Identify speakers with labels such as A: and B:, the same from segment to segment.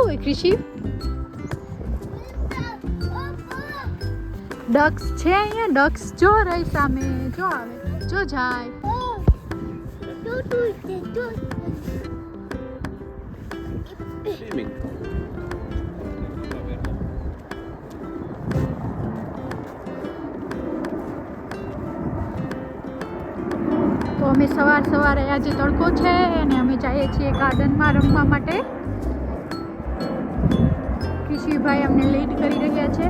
A: હોય કૃષિ? ડક્સ છે અહીંયા, ડક્સ જો રહી સામે, જો આવે, જો જાય.
B: Swimming.
A: તો અમે સવારે આજે તડકો છે અને અમે જઈએ છીએ ગાર્ડનમાં રમવા માટે. કૃષિભાઈ અમને લીડ કરી રહ્યા છે.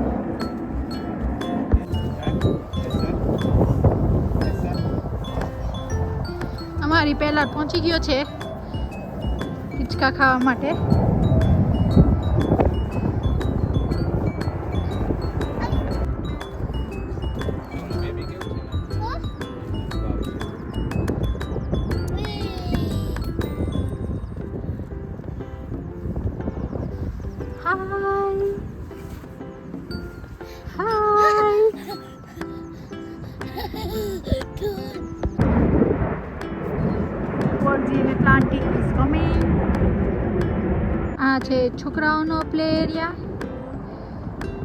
A: અમારી પહેલા પહોંચી ગયો છે હિંચકા ખાવા માટે. આ છે છોકરાઓનો પ્લે એરિયા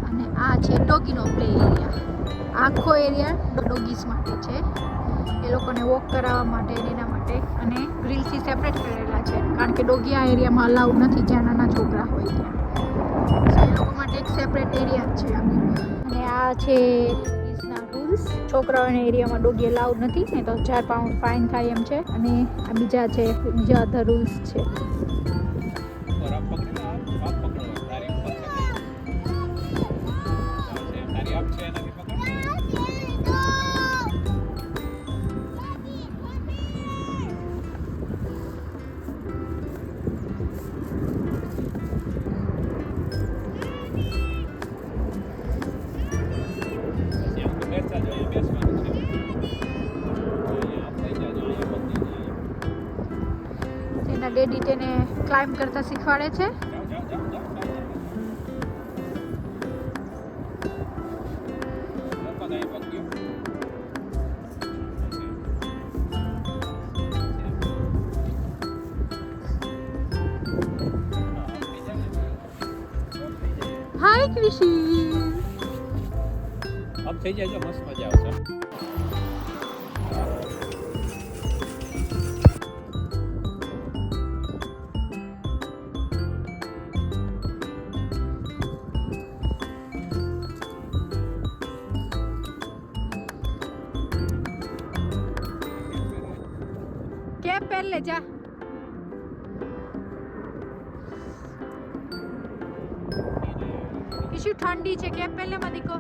A: અને આ છે ડોગીનો પ્લે એરિયા. આખો એરિયા ડોગીસ માટે છે, એ લોકોને વોક કરાવવા માટે અને એના માટે. અને ગ્રીલથી સેપરેટ કરેલા છે કારણ કે ડોગી આ એરિયામાં અલાઉડ નથી જ્યાં નાના છોકરા હોય ત્યાં. સો એ લોકો માટે એક સેપરેટ એરિયા જ છે. અને આ છે ડોગીસના રૂલ્સ. છોકરાઓના એરિયામાં ડોગી અલાઉડ નથી, નહીં તો 1000 પાઉન્ડ ફાઇન થાય એમ છે. અને આ બીજા અધર રૂલ્સ છે. એના ડેડી તેને ક્લાઇમ્બ કરતા શીખવાડે છે. હાય કૃષિ.
B: અબ થઈ જાય, મસ્ત મજા આવશે.
A: કેપ પહેર લે જા. શું ઠંડી છે, કેપ પહેર લે મદીકો.